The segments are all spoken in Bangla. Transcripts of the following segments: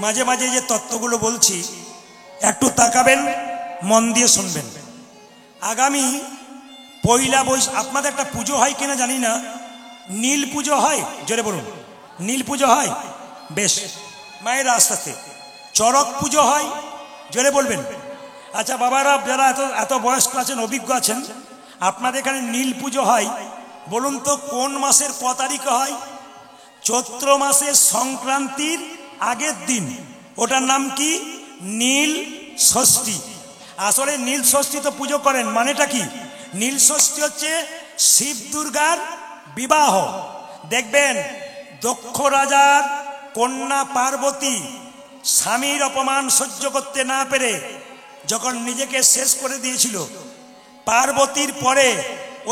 মাঝে মাঝে যে তত্ত্বগুলো বলছি একটু তাকাবেন, মন দিয়ে শুনবেন। আগামী পয়লা বৈশাখ আপনাদের একটা পুজো হয় কিনা জানি না, নীল পুজো হয়, জোরে বলুন। নীল পুজো হয়, বেশ মায়ের আস্তে আস্তে। চড়ক পুজো হয়, জোরে বলবেন। আচ্ছা বাবারা যারা এত এত বয়স্ক আছেন, অভিজ্ঞ আছেন, আপনাদের এখানে নীল পুজো হয়, বলুন তো কোন মাসের ক তারিখে হয়? চৈত্র মাসের সংক্রান্তির আগের দিন। ওটার নাম কি? নীল ষষ্ঠী। আসলে নীল ষষ্ঠী তো পুজো করেন, মানেটা কি? নীল ষষ্ঠী হচ্ছে শিব দুর্গার বিবাহ। দেখবেন দক্ষ রাজার কন্যা পার্বতী স্বামীর অপমান সহ্য করতে না পেরে যখন নিজেকে শেষ করে দিয়েছিল, পার্বতীর পরে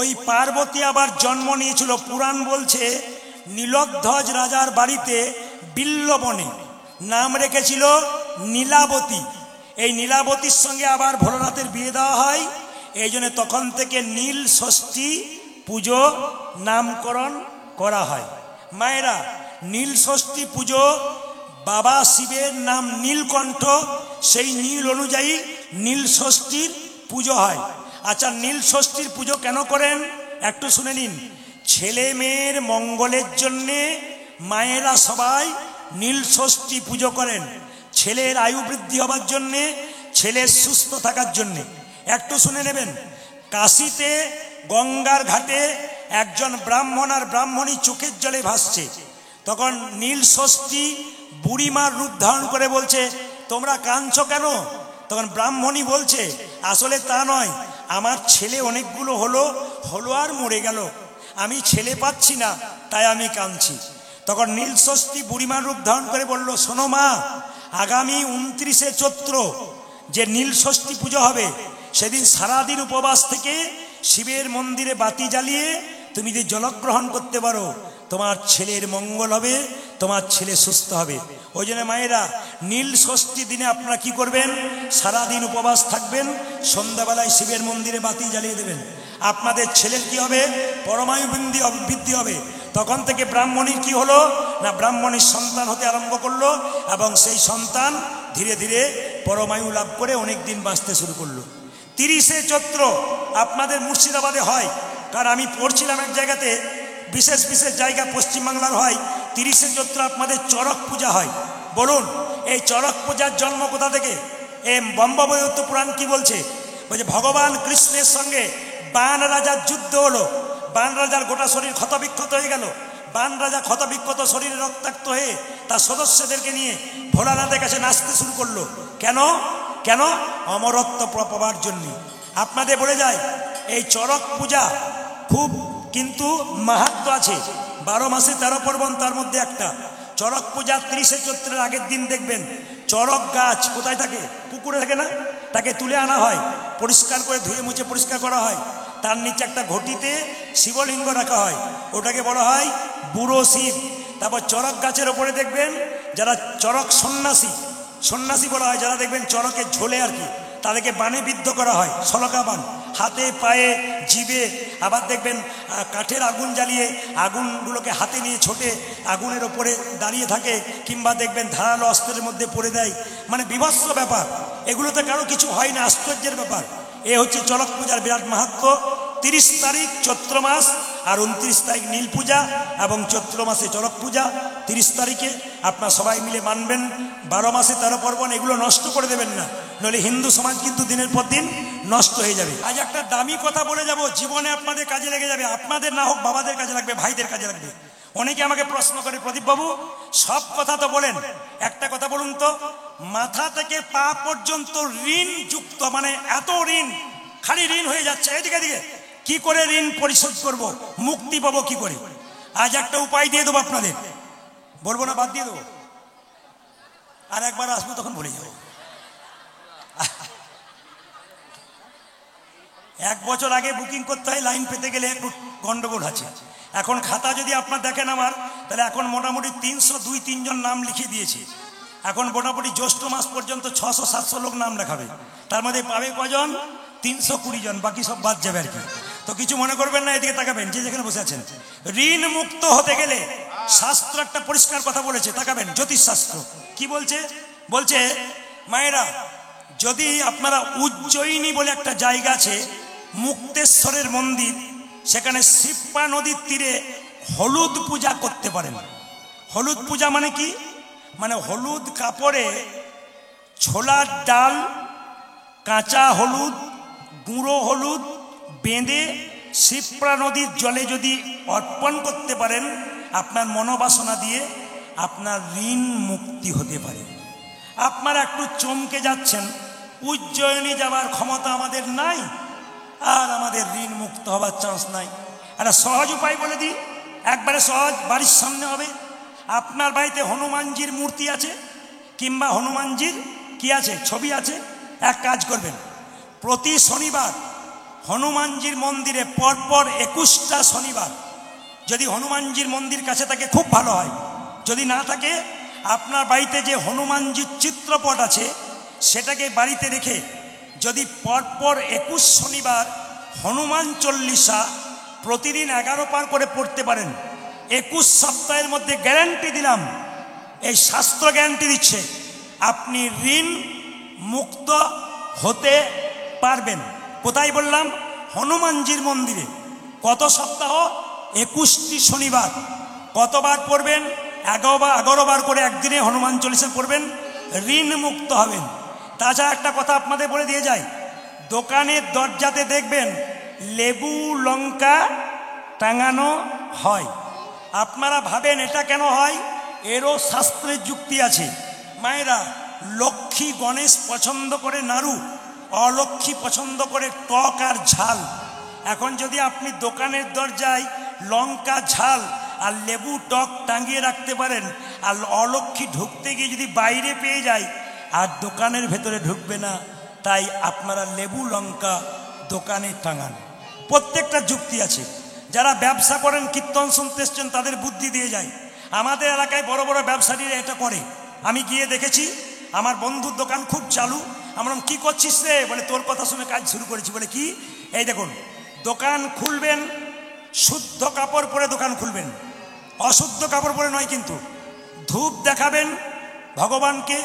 ওই পার্বতী আবার জন্ম নিয়েছিল। পুরাণ বলছে নীলধ্বজ রাজার বাড়িতে বিল্লবনে নাম রেখেছিল নীলাবতী। এই নীলাবতীর সঙ্গে আবার ভোলানাথের বিয়ে দেওয়া হয়। এই জন্য তখন থেকে নীল ষষ্ঠী পুজো নামকরণ করা হয়। মায়েরা, নীল ষষ্ঠী পুজো, বাবা শিবের নাম নীলকণ্ঠ, সেই নীল অনুযায়ী নীল ষষ্ঠীর পুজো হয়। আচ্ছা, নীল ষষ্ঠীর পুজো কেন করেন একটু শুনে নিন। ছেলে মেয়ের মঙ্গলের জন্যে মায়েরা সবাই নীল ষষ্ঠী পুজো করেন। ছেলের আয়ু বৃদ্ধি হবার জন্যে, ছেলের সুস্থ থাকার জন্যে। একটু শুনে নেবেন। কাশীতে গঙ্গার ঘাটে একজন ব্রাহ্মণ আর ব্রাহ্মণী চোখের জলে ভাসছে। তখন নীল ষষ্ঠী বুড়িমার রূপ ধারণ করে বলছে, তোমরা কাঁদছো কেন? তখন ব্রাহ্মণী বলছে, আসলে তা নয়, আমার ছেলে অনেকগুলো হলো আর মরে গেল, আমি ছেলে পাচ্ছি না, তাই আমি কাঁদছি। তখন নীল ষষ্ঠী বুড়িমার রূপ ধারণ করে বলল, শোনো মা, আগামী 29শে চৈত্র যে নীল ষষ্ঠী পুজো হবে, সেদিন সারাদিন উপবাস থেকে শিবের মন্দিরে বাতি জ্বালিয়ে তুমি যদি জলগ্রহণ করতে পারো, তোমার ছেলের মঙ্গল হবে, তোমার ছেলে সুস্থ হবে। ওই জন্য মায়েরা, নীল ষষ্ঠী দিনে আপনারা কি করবেন? সারাদিন উপবাস থাকবেন, সন্ধ্যাবেলায় শিবের মন্দিরে বাতি জ্বালিয়ে দেবেন। আপনাদের ছেলের কি হবে? পরমায়ু বৃদ্ধি হবে। তখন থেকে ব্রাহ্মণীর কি হলো না, ব্রাহ্মণীর সন্তান হতে আরম্ভ করলো, এবং সেই সন্তান ধীরে ধীরে পরমায়ু লাভ করে অনেক দিন বাঁচতে শুরু করলো। 30শে চৈত্র আপনাদের মুর্শিদাবাদে হয়, কারণ আমি পড়ছিলাম এক জায়গাতে, বিশেষ বিশেষ জায়গা পশ্চিমবাংলার হয়। 30শে চৈত্র আপনাদের চড়ক পূজা হয়। বলুন, এই চড়ক পূজার জন্ম কোথা থেকে? এই ব্রহ্মবৈবর্ত পুরাণ কি বলছে? বলছে ভগবান কৃষ্ণের সঙ্গে বান রাজার যুদ্ধ হলো। বান রাজার গোটা শরীর ক্ষতবিক্ষত হয়ে গেল। বান রাজা ক্ষতবিক্ষত শরীরে রক্তাক্ত হয়ে তার সদস্যদেরকে নিয়ে ভোলানাথের কাছে নাচতে শুরু করলো। কেন? কেন? অমরত্ব পাবার জন্য। আপনাদের বলে যায়, এই চড়ক পূজা খুব কিন্তু মাহাত্ম্য আছে। 12 মাসে 13 পার্বণ, তার মধ্যে একটা চড়ক পূজা। 30শে চৈত্রের আগের দিন দেখবেন চড়ক গাছ কোথায় থাকে? পুকুরে থাকে না? তাকে তুলে আনা হয়, পরিষ্কার করে ধুয়ে মুছে পরিষ্কার করা হয়। তার নিচে একটা ঘটিতে শিবলিঙ্গ রাখা হয়, ওটাকে বলা হয় বুড়ো শিব। তারপর চড়ক গাছের ওপরে দেখবেন যারা চড়ক সন্ন্যাসী বলা হয়, যারা দেখবেন চড়কে ঝোলে আর কি, তাদেরকে বানে বিদ্ধ করা হয়, সলকা বান, হাতে পায়ে জিভে। আবার দেখবেন কাঠের আগুন জ্বালিয়ে আগুনগুলোকে হাতে নিয়ে ছোটে আগুনের ওপরে দাঁড়িয়ে থাকে, কিংবা দেখবেন ধারালো অস্ত্রের মধ্যে পড়ে দেয়। মানে বিভৎস ব্যাপার, এগুলোতে কারো কিছু হয় না, আশ্চর্যের ব্যাপার। এ হচ্ছে চড়ক পূজার বিরাট মাহাত্ম্য। 30 তারিখ চৈত্র মাস আর 29 তারিখ নীল পূজা, এবং চৈত্র মাসে চড়ক পূজা। 30 তারিখে আপনার সবাই মিলে মানবেন। 12 মাসে 13 পার্বণ, এগুলো নষ্ট করে দেবেন না, নইলে হিন্দু সমাজ কিন্তু দিনের পর দিন নষ্ট হয়ে যাবে। আজ একটা দামি কথা বলে যাব, জীবনে আপনাদের কাজে লেগে যাবে। আপনাদের না হোক, বাবাদের কাজে লাগবে, ভাইদের কাজে লাগবে। অনেকে আমাকে প্রশ্ন করে, প্রদীপ বাবু সব কথা তো বলেন, একটা কথা বলুন তো, মাথা থেকে পা পর্যন্ত ঋণ যুক্ত, মানে এত ঋণ, খালি ঋণ হয়ে যাচ্ছে এদিকে এদিকে, কি করে ঋণ পরিশোধ করব, মুক্তি পাবো কি করে? আজ একটা উপায় দিয়ে দেবো আপনাদের, বলবো না, বাদ দিয়ে দেবো। আর একবার আসবো তখন বলে যাবো। 1 বছর আগে বুকিং করতে হয়, লাইন পেতে গেলে একটু গন্ডগোল আছে। এখন খাতা যদি আপনার দেখেন আমার, তাহলে এখন মোটামুটি 302-3 জন নাম লিখে দিয়েছে। এখন মোটামুটি জ্যৈষ্ঠ মাস পর্যন্ত 600-700 লোক নাম লেখাবে। তার মধ্যে পাবে কজন? 320 জন, বাকি সব বাদ যাবে আর কি। তো কিছু মনে করবেন না, এদিকে তাকাবেন, যে যেখানে বসে আছেন। ঋণ মুক্ত হতে গেলে শাস্ত্র একটা পরিষ্কার কথা বলেছে, তাকাবেন, জ্যোতিষ শাস্ত্র। কি বলছে? বলছে মায়েরা, যদি আপনারা উজ্জয়িনী বলে একটা জায়গা আছে, মুক্তেশ্বরের মন্দির, সেখানে শিপ্রা নদীর তীরে হলুদ পূজা করতে পারেন। হলুদ পূজা মানে কি? মানে হলুদ কাপড়ে ছোলার ডাল, কাঁচা হলুদ, গুঁড়ো হলুদ বেঁধে শিপ্রা নদীর জলে যদি অর্পণ করতে পারেন, আপনার মনোবাসনা দিয়ে আপনার ঋণ মুক্তি হতে পারে। আপনারা একটু চমকে যাচ্ছেন, উজ্জয়িনী যাওয়ার ক্ষমতা আমাদের নাই, আর আমাদের ঋণ মুক্ত হবার চান্স নাই। একটা সহজ উপায় বলে দিই, একবারে সহজ, বাড়ির সামনে হবে। আপনার বাড়িতে হনুমানজির মূর্তি আছে, কিংবা হনুমানজির কি আছে, ছবি আছে। এক কাজ করবেন, প্রতি শনিবার হনুমানজির মন্দিরে পরপর 21টা শনিবার, যদি হনুমানজির মন্দির কাছে থাকে খুব ভালো হয়, যদি না থাকে আপনার বাড়িতে যে হনুমানজির চিত্রপট আছে সেটাকে বাড়িতে রেখে যদি পরপর 21 শনিবার হনুমান চল্লিশা প্রতিদিন 11 পার করে পড়তে পারেন, 21 সপ্তাহের মধ্যে গ্যারান্টি দিলাম, এই শাস্ত্র গ্যারান্টি দিচ্ছে, আপনি ঋণ মুক্ত হতে পারবেন। কোথায় বললাম? হনুমানজির মন্দিরে। কত সপ্তাহ? 21টি শনিবার। কতবার পড়বেন? 11 বার করে একদিনে হনুমান চল্লিশা পড়বেন, ঋণ মুক্ত হবেন। তাছাড়া একটা কথা আপনাদের বলে দিয়ে যায়, দোকানের দরজাতে দেখবেন লেবু লঙ্কা টাঙানো হয়। আপনারা ভাবেন এটা কেন হয়? এরও শাস্ত্রের যুক্তি আছে। মায়েরা, লক্ষ্মী গণেশ পছন্দ করে নাড়ু, অলক্ষ্মী পছন্দ করে টক আর ঝাল। এখন যদি আপনি দোকানের দরজায় লঙ্কা ঝাল আর লেবু টক টাঙিয়ে রাখতে পারেন, আর অলক্ষ্মী ঢুকতে গিয়ে যদি বাইরে পেয়ে যায়, আর দোকানের ভেতরে ঢুকবে না, তাই আপনারা লেবু লঙ্কা দোকানে টাঙান। প্রত্যেকটা যুক্তি আছে। যারা ব্যবসা করেন, কীর্তন শুনতে এসছেন, তাদের বুদ্ধি দিয়ে যায়। আমাদের এলাকায় বড় বড় ব্যবসায়ীরা এটা করে, আমি গিয়ে দেখেছি। আমার বন্ধুর দোকান খুব চালু। আমরা কি করছিস রে? বলে তোর কথা শুনে কাজ শুরু করেছি। বলে কি? এই দেখুন, দোকান খুলবেন, শুদ্ধ কাপড় পরে দোকান খুলবেন, অশুদ্ধ কাপড় পরে নয় কিন্তু। ধূপ দেখাবেন ভগবানকে।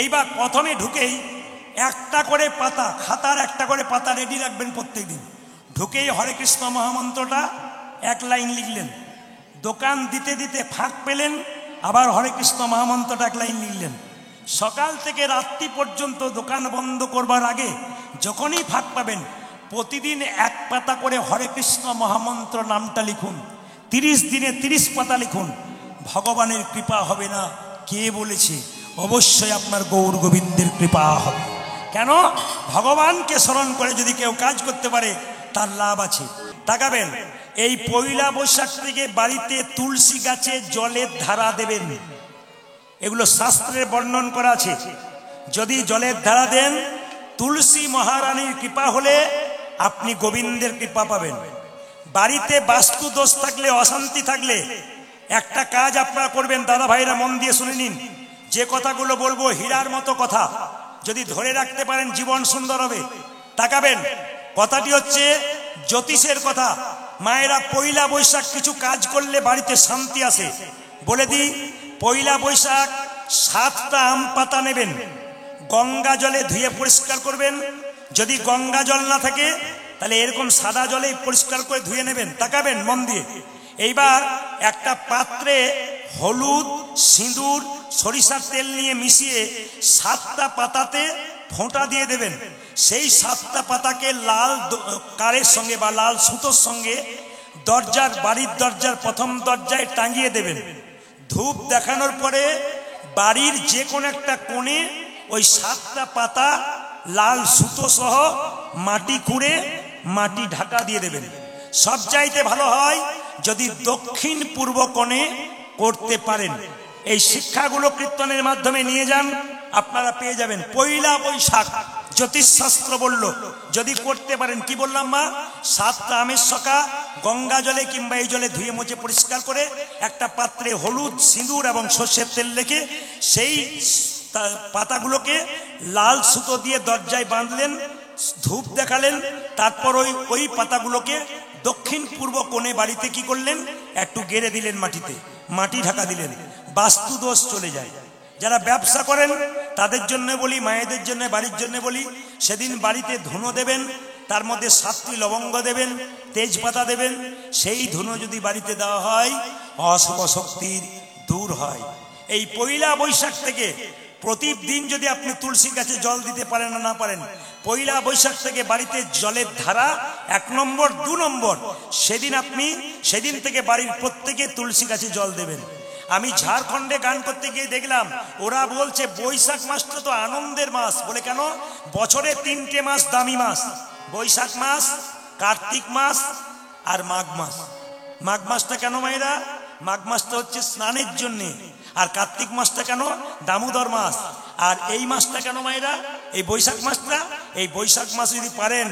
এইবার প্রথমে ঢুকেই একটা করে পাতা, খাতার একটা করে পাতা রেডি রাখবেন প্রত্যেক দিন। ঢুকেই হরে কৃষ্ণ মহামন্ত্রটা 1 লাইন লিখলেন। দোকান দিতে দিতে ফাঁক পেলেন, আবার হরে কৃষ্ণ মহামন্ত্রটা 1 লাইন লিখলেন। সকাল থেকে রাত্রি পর্যন্ত দোকান বন্ধ করবার আগে যখনই ফাঁক পাবেন, প্রতিদিন 1 পাতা করে হরে কৃষ্ণ মহামন্ত্র নামটা লিখুন। 30 দিনে 30 পাতা লিখুন। ভগবানের কৃপা হবে না কে বলেছে? অবশ্যই আপনার গৌর গোবিন্দের কৃপা হবে। কেন? ভগবানকে স্মরণ করে যদি কেউ কাজ করতে পারে, তার লাভ আছে। তাকাবেন, এই পয়লা বৈশাখ থেকে বাড়িতে তুলসী গাছে জলের ধারা দেবেন। এগুলো শাস্ত্রের বর্ণন করা আছে। যদি জলের ধারা দেন, তুলসী মহারানীর কৃপা হলে আপনি গোবিন্দের কৃপা পাবেন। বাড়িতে বাস্তু দোষ থাকলে, অশান্তি থাকলে একটা কাজ আপনারা করবেন। দাদা ভাইরা মন দিয়ে শুনে নিন, যে কথাগুলো বলবো হীরার মতো কথা, যদি ধরে রাখতে পারেন জীবন সুন্দর হবে। তাকাবেন, কথাটি হচ্ছে জ্যোতিষের কথা। মায়েরা, পয়লা বৈশাখ কিছু কাজ করলে বাড়িতে শান্তি আসে। বলে দিই, পয়লা বৈশাখ 7টা আম পাতা নেবেন, গঙ্গা জলে ধুয়ে পরিষ্কার করবেন। যদি গঙ্গা জল না থাকে তাহলে এরকম সাদা জলে পরিষ্কার করে ধুয়ে নেবেন। তাকাবেন মন দিয়ে। এইবার একটা পাত্রে হলুদ, সিঁদুর, সরিষার তেল নিয়ে মিশিয়ে 7টা পাতাতে ফোঁটা দিয়ে দেবেন। সেই 7টা পাতাকে লাল কারের সঙ্গে বা লাল সুতোর সঙ্গে দরজার, বাড়ির দরজার প্রথম দরজায় টাঙিয়ে দেবেন। ধূপ দেখানোর পরে বাড়ির যে কোনো একটা কোণে ওই 7টা পাতা লাল সুতো সহ মাটি খুঁড়ে মাটি ঢাকা দিয়ে দেবেন। সবচাইতে ভালো হয় যদি দক্ষিণ পূর্ব কোণে করতে পারেন। এই শিক্ষাগুলো কীর্তনের মাধ্যমে নিয়ে যান, আপনারা পেয়ে যাবেন। পয়লা বৈশাখ জ্যোতিষশাস্ত্র বলল যদি করতে পারেন, কি বললাম মা? 7টা আমের শকা গঙ্গা জলে কিংবা এই জলে ধুয়ে মুছে পরিষ্কার করে একটা পাত্রে হলুদ, সিঁদুর এবং সর্ষের তেল রেখে সেই পাতাগুলোকে লাল সুতো দিয়ে দরজায় বাঁধলেন, ধূপ দেখালেন। তারপর ওই পাতাগুলোকে দক্ষিণ পূর্ব কোণে বাড়িতে কি করলেন? একটু গেড়ে দিলেন মাটিতে, মাটি ঢাকা দিলেন। বাস্তুদোষ চলে যায়। যারা ব্যবসা করেন তাদের জন্য বলি, মায়েদের জন্য, বাড়ির জন্য বলি, সেদিন বাড়িতে ধুনো দেবেন, তার মধ্যে 7টি লবঙ্গ দেবেন, তেজপাতা দেবেন। সেই ধুনো যদি বাড়িতে দেওয়া হয় অশুভ শক্তির দূর হয়। এই পয়লা বৈশাখ থেকে প্রতিদিন যদি আপনি তুলসী গাছে জল দিতে পারেন না পারেন, পয়লা বৈশাখ থেকে বাড়িতে জলের ধারা 1 নম্বর 2 নম্বর, সেদিন থেকে বাড়ির প্রত্যেকে তুলসী গাছে জল দেবেন। আমি ঝাড়খণ্ডে গান করতে গিয়ে দেখলাম ওরা বলছে বৈশাখ মাসটা তো আনন্দের মাস। বলে কেন? বছরে 3টে মাস দামি মাস, বৈশাখ মাস, কার্তিক মাস আর মাঘ মাস। মাঘ মাসটা কেন মায়েরা? মাঘ মাসটা হচ্ছে স্নানের জন্যে। আর কার্তিক মাসটা কেন? দামোদর মাস। আর এই মাসটা কেন মায়েরা? এই বৈশাখ মাসটা, এই বৈশাখ মাস যদি পারেন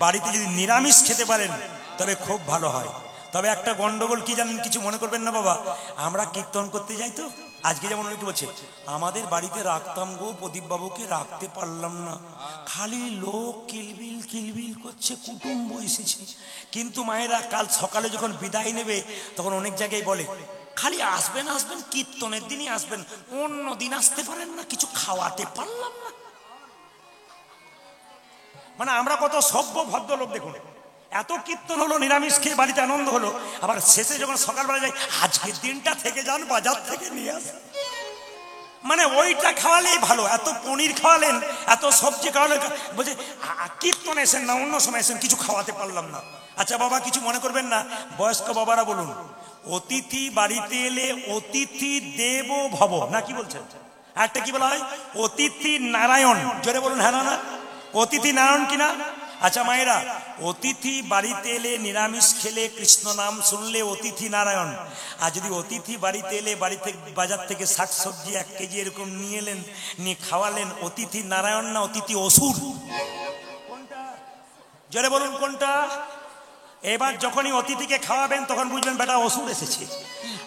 বাড়িতে যদি নিরামিষ খেতে পারেন তবে খুব ভালো হয়। তবে একটা গন্ডগোল কি জানেন? কিছু মনে করবেন না বাবা, আমরা কীর্তন করতে যাই তো আজকে যেমন অনেকে বলছে আমাদের বাড়িতে রাখতাম গো, প্রদীপ বাবুকে রাখতে পারলাম না, খালি লোক কিলবিল কিলবিল করছে, কুটুম্ব এসেছে। কিন্তু মায়েরা কাল সকালে যখন বিদায় নেবে তখন অনেক জায়গায় বলে খালি আসবেন আসবেন, কীর্তনের দিনই আসবেন, অন্য দিন আসতে পারেন না, কিছু খাওয়াতে পারলাম না। মানে আমরা কত সভ্য ভদ্রলোক দেখুন, এত কীর্তন হলো, নিরামিষ খেয়ে বাড়িতে আনন্দ হলো, আবার শেষে যখন সকালবেলা যাই আজকের দিনটা থেকে যান, বাজার থেকে নিয়ে আসেন। মানে ওইটা খাওয়ালেই ভালো, এত পনির খাওয়ালেন, এত সবজি খাওয়ালেন, বলছে কীর্তন এসেন না, অন্য সময় এসেন, কিছু খাওয়াতে পারলাম না। আচ্ছা বাবা কিছু মনে করবেন না, বয়স্ক বাবারা বলুন, অতিথি বাড়িতে এলে অতিথি দেব ভব না, কি বলছেন? একটা কি বলা হয়? অতিথি নারায়ণ। জোরে বলুন হ্যাঁ না? অতিথি নারায়ণ কিনা? আচ্ছা মায়েরা, অতিথি বাড়িতে এলে নিরামিষ খেলে কৃষ্ণ নাম শুনলে অতিথি নারায়ণ। আর যদি অতিথি বাড়িতে এলে বাড়িতে বাজার থেকে শাকসবজি 1 কেজি এরকম নিয়ে এলেন, নিয়ে খাওয়ালেন, অতিথি নারায়ণ না অতিথি অসুর? কোনটা? জোরে বলুন কোনটা? এবার যখনই অতিথিকে খাওয়াবেন তখন বুঝবেন বেটা অসুর এসেছে।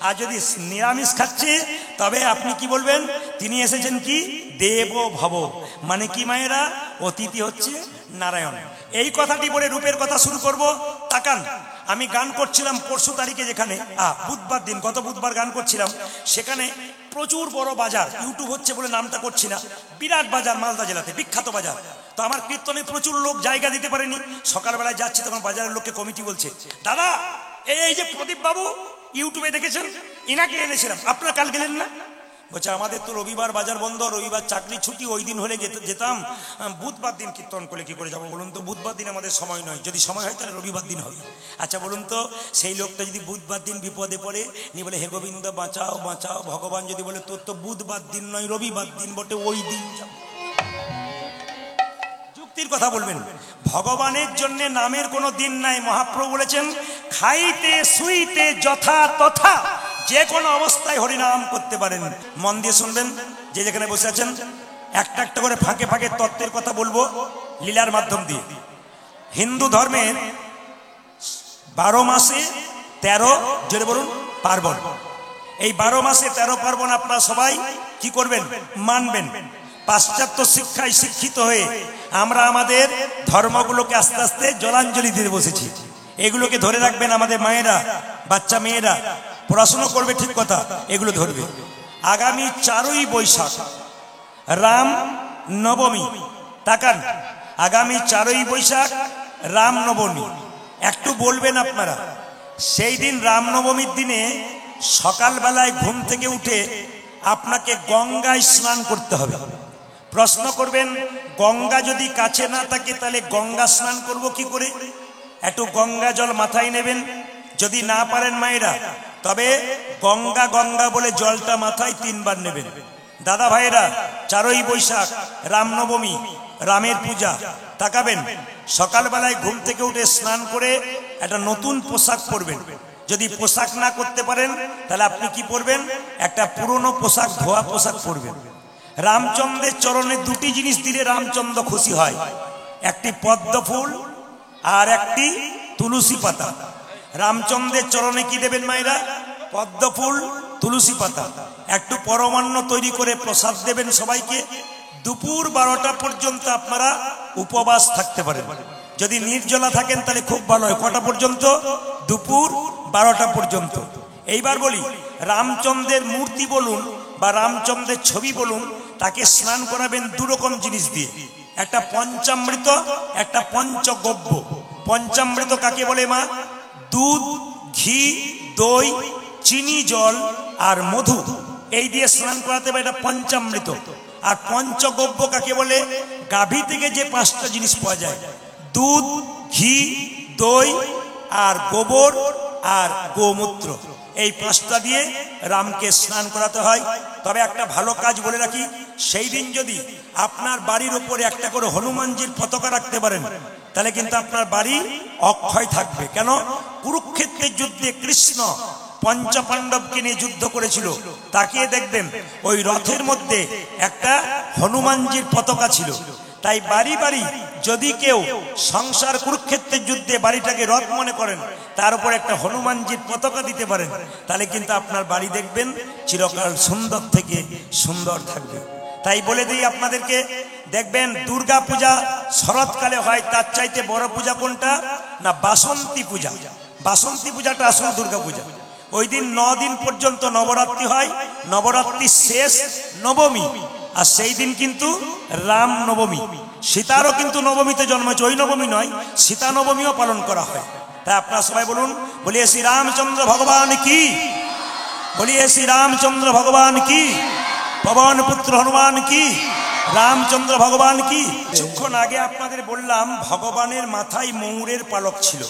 আর যদি নিরামিষ খাচ্ছে তবে আপনি কি বলবেন? তিনি এসেছেন কি দেব ভব। মানে কি মায়েরা? অতিথি হচ্ছে নারায়ণ। এই কথাটি বলে রূপের কথা শুরু করব। তাকান, আমি গান করছিলাম পরশু তারিখে, যেখানে বুধবার দিন, গত বুধবার গান করছিলাম, সেখানে প্রচুর বড় বাজার, ইউটিউব হচ্ছে বলে নামটা করছি না, বিরাট বাজার, মালদা জেলাতে বিখ্যাত বাজার। তো আমার কীর্তনে প্রচুর লোক জায়গা দিতে পারেনি। সকালবেলায় যাচ্ছি তখন বাজারের লোককে কমিটি বলছে, দাদা এই যে প্রদীপ বাবু ইউটিউবে দেখেছেন, ইনাকে এনেছিলাম, আপনারা কাল গেলেন না? বলছে আমাদের তো রবিবার বাজার বন্ধ, রবিবার চাকরি ছুটি, ওই দিন হলে যেতাম, বুধবার দিন কীর্তন করলে কি করে যাবো বলুন তো? বুধবার দিন আমাদের সময় নয়, যদি সময় হয় তাহলে রবিবার দিন হবে। আচ্ছা বলুন তো, সেই লোকটা যদি বুধবার দিন বিপদে পড়ে নিয়ে বলে হে গোবিন্দ বাঁচাও বাঁচাও, ভগবান যদি বলে তোর তো বুধবার দিন নয় রবিবার দিন বটে, ওই দিন যাবো, যুক্তির কথা বলবেন। ভগবানের জন্য নামের কোনো দিন নাই। মহাপ্রভু বলেছেন খাইতে শুইতে যথা তথা, যে কোনো অবস্থায় হরিনাম করতে পারেন। মন দিয়ে শুনবেন, যে যেখানে বসে আছেন একটা একটা করে ফাঁকে ফাঁকে তত্ত্বের কথা বলবো লীলার মাধ্যম দিয়ে। হিন্দু ধর্মের 12 মাসে 13 জোরে বলুন পার্বণ। এই 12 মাসে 13 পার্বণ আপনারা সবাই কি করবেন? মানবেন। পাশ্চাত্য শিক্ষায় শিক্ষিত হয়ে আমরা আমাদের ধর্মগুলোকে আস্তে আস্তে জলাঞ্জলি দিতে বসেছি। এগুলোকে ধরে রাখবেন। আমাদের মায়েরা, বাচ্চা মেয়েরা পড়াশোনা করবে, ঠিক কথা, এগুলো ধরবে। আগামী 4ই বৈশাখ রাম নবমী। তাকান, আগামী 4ই বৈশাখ রাম নবমী। একটু বলবেন আপনারা, সেই দিন রামনবমীর দিনে সকালবেলায় ঘুম থেকে উঠে আপনাকে গঙ্গায় স্নান করতে হবে। প্রশ্ন করবেন, গঙ্গা যদি কাছে না থাকে তাহলে গঙ্গা স্নান করব কি করে? একটু গঙ্গা জল মাথায় নেবেন। যদি না পারেন মায়েরা, তবে গঙ্গা গঙ্গা বলে জলটা মাথায় 3 বার নেবেন। দাদা ভাইয়েরা, 4ই বৈশাখ রামনবমী, রামের পূজা। তাকাবেন, সকালবেলায় ঘুম থেকে উঠে স্নান করে একটা নতুন পোশাক পরবেন। যদি পোশাক না করতে পারেন তাহলে আপনি কি পরবেন? একটা পুরনো পোশাক, ধোয়া পোশাক পরবেন। রামচন্দ্রের চরণে 2টি জিনিস দিলে রামচন্দ্র খুশি হয়, একটি পদ্ম ফুল আর একটি তুলসী পাতা। রামচন্দ্রের চরণে কি দেবেন মায়েরা? পদ্ম ফুল, তুলসী পাতা। একটু পরমান্ন তৈরি করে প্রসাদ দেবেন সবাইকে। দুপুর 12টা পর্যন্ত আপনারা উপবাস থাকতে পারেন। যদি নির্জলা থাকেন তাহলে খুব ভালো হয়। কটা পর্যন্ত? দুপুর 12টা পর্যন্ত। এইবার বলি, রামচন্দ্রের মূর্তি বলুন বা রামচন্দ্রের ছবি বলুন, তাকে স্নান করাবেন দুরকম জিনিস দিয়ে, একটা পঞ্চামৃত, একটা পঞ্চগব্য। পঞ্চামৃত কাকে বলে মা? দুধ, ঘি, দই, চিনি, জল আর মধু, এই দিয়ে স্নান করাতে হবে, এটা পঞ্চামৃত। আর পঞ্চগব্য কাকে বলে? গাভী থেকে যে 5টা জিনিস পাওয়া যায়, দুধ, ঘি, দই আর গোবর আর গোমূত্র, এই 5টা দিয়ে রামকে স্নান করাতে হয়। তবে একটা ভালো কাজ বলে রাখি, সেই দিন যদি আপনার বাড়ির উপরে একটা করে হনুমানজির পতাকা রাখতে পারেন, তাহলে কিন্তু আপনার বাড়ি অক্ষয় থাকবে। কেন? কুরুক্ষেত্রের যুদ্ধে কৃষ্ণ পঞ্চপাণ্ডবকে নিয়ে যুদ্ধ করেছিল, তাকিয়ে দেখবেন ওই রথের মধ্যে একটা হনুমানজির পতাকা ছিল। তাই বাড়ি বাড়ি যদি কেউ সংসার কুরুক্ষেত্রের যুদ্ধে বাড়িটাকে রথ মনে করেন, তার উপর একটা হনুমানজির পতাকা দিতে পারেন, তাহলে কিন্তু আপনার বাড়ি দেখবেন চিরকাল সুন্দর থেকে সুন্দর থাকবে। তাই বলে দিই আপনাদেরকে, দেখবেন দুর্গা পূজা শরৎকালে হয়, তার চাইতে বড় পূজা কোনটা না? বাসন্তী পূজা। বাসন্তী পূজাটা আসল দুর্গা পূজা। ওই দিন 9 দিন পর্যন্ত নবরাত্রি হয়, নবরাত্রির শেষ নবমী, আর সেই দিন কিন্তু রাম নবমী। সীতারও কিন্তু নবমীতে জন্মেছে, ওই নবমী নয়, সীতা নবমীও পালন করা হয়। তাই আপনারা সবাই বলুন, বলিয়ে শ্রী রামচন্দ্র ভগবান কি, বলিয়ে শ্রী রামচন্দ্র ভগবান কি, পবন পুত্র হনুমান কি, রামচন্দ্র ভগবান কি। কিছুক্ষণ আগে আপনাদের বললাম ভগবানের মাথায় ময়ূরের পালক ছিল।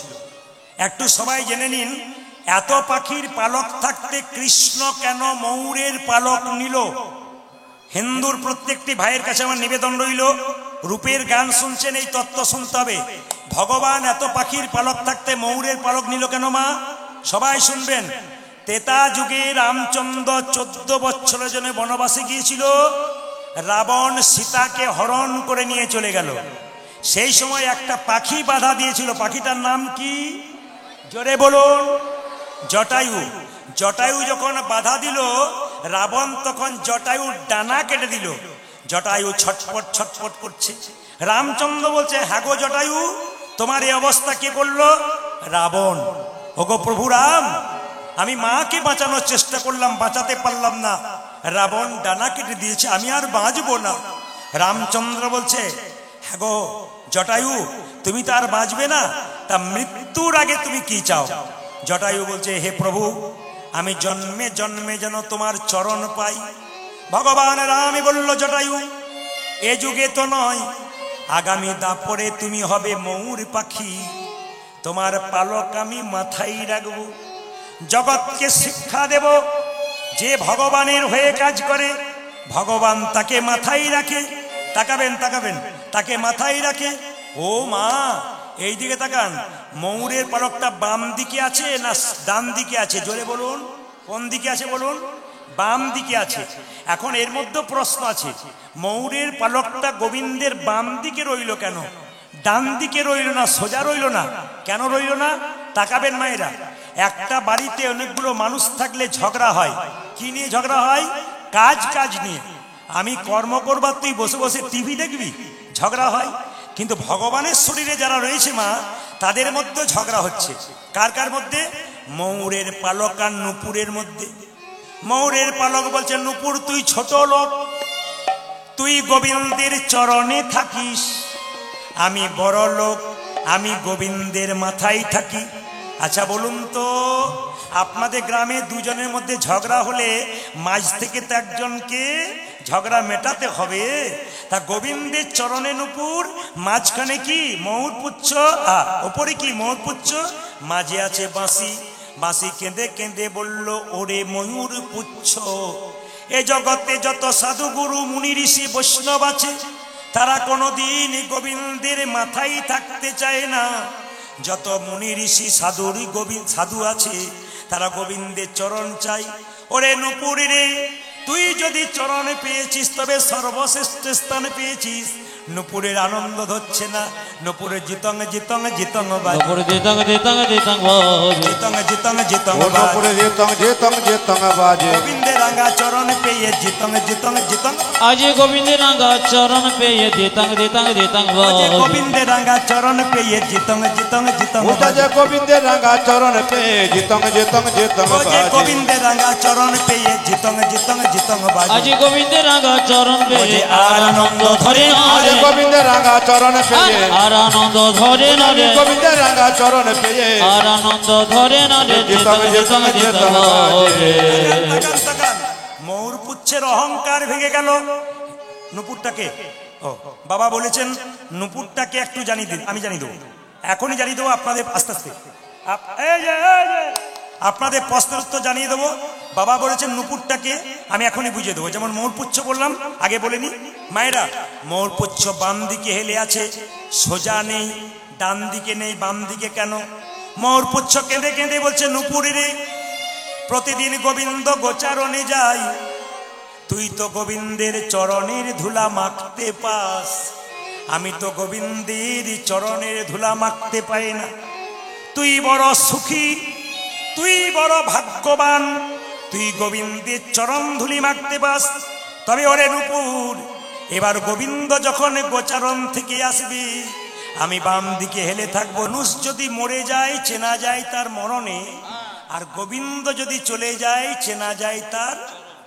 একটু সবাই জেনে নিন, এত পাখির পালক থাকতে কৃষ্ণ কেন ময়ূরের পালক নিল? হিন্দুর প্রত্যেকটি ভাইয়ের কাছে আমার নিবেদন রইল, রূপের গান শুনছেন, এই তত্ত্ব শুনতে হবে। ভগবান এত পাখির পালক থাকতে ময়ূরের পালক নিল কেন মা? সবাই শুনবেন। ত্রেতা যুগে রামচন্দ্র 14 বছরের জন্য বনবাসে গিয়েছিল, রাবণ সীতাকে হরণ করে নিয়ে চলে গেল। সেই সময় একটা পাখি বাধা দিয়েছিল, পাখিটার নাম কি? জোরে বলুন। জটায়ু। জটায়ু যখন বাধা দিল, রাবণ তখন জটায়ুর ডানা কেটে দিল। জটায়ু ছটপট ছটপট করছে। রামচন্দ্র বলছে, হ্যাঁ গো জটায়ু, তোমার এই অবস্থা কে করলো? রাবণ। ওগো প্রভু রাম, আমি মাকে বাঁচানোর চেষ্টা করলাম, বাঁচাতে পারলাম না, রাবণ ডানা কেটে দিয়েছে, আমি আর বাঁচবো না। রামচন্দ্র বলছে, হ্যাঁ গো জটায়ু, তুমি তো আর বাঁচবে না, তা মৃত্যুর আগে তুমি কি চাও? জটায়ু বলছে, হে প্রভু, আমি জন্মে জন্মে যেন তোমার চরণ পাই। ভগবান রামই বলল, জটায়ু, এ যুগে তো নয়, আগামী দাপরে তুমি হবে ময়ূর পাখি, তোমার পালক আমি মাথায় রাখবো। জগৎকে শিক্ষা দেব, যে ভগবানের হয়ে কাজ করে ভগবান তাকে মাথায় রাখে। তাকাবেন তাকাবেন, তাকে মাথায় রাখে। ও মা, এই দিকে তাকান, ময়ূরের পালকটা বাম দিকে আছে না ডান দিকে আছে? জোরে বলুন, কোন দিকে আছে বলুন? বাম দিকে আছে। এখন এর মধ্যে প্রশ্ন আছে, ময়ূরের পালকটা গোবিন্দের বাম দিকে রইল কেন? ডান দিকে রইল না, সোজা রইল না, কেন রইল না? তাকাবেন মায়েরা, একটা বাড়িতে অনেকগুলো মানুষ থাকলে ঝগড়া হয়। কি নিয়ে ঝগড়া হয়? কাজ কাজ নিয়ে। আমি কর্ম করবার, তুই বসে বসে টিভি দেখবি, ঝগড়া হয়। কিন্তু ভগবানের শরীরে যারা রয়েছে মা, তাদের মধ্যে ঝগড়া হচ্ছে। কার কার মধ্যে? ময়ূরের পালক আর নুপুরের মধ্যে। ময়ূরের পালক বলছে, নুপুর তুই ছোট লোক, তুই গোবিন্দের চরণে থাকিস, আমি বড় লোক, আমি গোবিন্দের মাথায় থাকি। আচ্ছা বলুন তো, আপনাদের গ্রামে দুজনের মধ্যে ঝগড়া হলে মাঝ থেকে তো একজনকে ঝগড়া মেটাতে হবে। তা গোবিন্দের চরণে নুপুর, মাঝখানে কি ময়ূর পুচ্ছ, ওপরে কি ময়ূর পুচ্ছ, মাঝে আছে বাঁশি। বাঁশি কেঁদে কেঁদে বলল, ওরে ময়ূর পুচ্ছ, এ জগতে যত সাধু গুরু মুনি ঋষি বৈষ্ণব আছে, তারা কোনোদিন গোবিন্দের মাথায় থাকতে চায় না। যত মুনি ঋষি সাধু আছে, তারা গোবিন্দের চরণ চাই। ওরে নুপুর রে, তুই যদি চরণে পেয়েছিস তবে সর্বশ্রেষ্ঠ স্থানে পেয়েছিস। নুপুরের আনন্দ ধরছে না, নুপুরের জিতং জিতং জিতং বাজে, নুপুর জিতং জিতং জিতং বাজে, জিতং জিতং জিতং বাজে, নুপুরে জিতং জিতং জিতং বাজে। গোবিন্দের রাঙা চরণ পেয়ে জিতং জিতং জিতং, আজ গোবিন্দের রাঙা চরণ পেয়ে জিতং জিতং জিতং বাজে, গোবিন্দের রাঙা চরণ পেয়ে জিতং জিতং জিতং বাজে, গোবিন্দের রাঙা চরণ পেয়ে জিতং জিতং জিতং বাজে, গোবিন্দের রাঙা চরণ পেয়ে জিতং জিতং জিতং বাজে আজ গোবিন্দের রাঙা চরণ পেয়ে আর আনন্দ ধরে আজ গোবিন্দের রাঙা চরণ পেয়ে আর আনন্দ ধরে না রে গোবিন্দের রাঙা চরণ পেয়ে আর আনন্দ ধরে না রে জিতং জিতং জিতং বাজে। তাকান তাকান ময়ূর পুচ্ছের অহংকার ভেঙে গেল। নুপুরটাকে ও বাবা বলেছেন নুপুরটাকে একটু জানিয়ে দিন, আমি জানিয়ে দেবো, এখনই জানিয়ে দেবো আপনাদের আস্তে আস্তে এই যে আপনাদের প্রশ্নের উত্তর জানিয়ে দেবো। বাবা বলেছেন নুপুরটাকে আমি এখনই বুঝিয়ে দেবো। যেমন ময়ূরপুচ্ছ বললাম, আগে বলিনি মায়েরা, ময়ূরপুচ্ছ বাম দিকে হেলে আছে, সোজা নেই, ডান দিকে নেই, বাম দিকে কেন? ময়ূরপুচ্ছ কেঁদে কেঁদে বলছে নুপুরে রে, প্রতিদিন গোবিন্দ গোচারণে যাই, তুই তো গোবিন্দের চরণের ধুলা মাখতে পাস, আমি তো গোবিন্দের চরণের ধুলা মাখতে পাই না। তুই বড় সুখী, তুই বড় ভাগ্যবান, তুই গোবিন্দের চরণ ধুলি মাখতে পাস। তবে ওরে নুপুর, এবার গোবিন্দ যখন গোচারণ থেকে আসবে, আমি বাম দিকে হেলে থাকবো। নুস যদি মরে যায় চেনা যায় তার মরণে, আর গোবিন্দ যদি চলে যায় চেনা যায় তার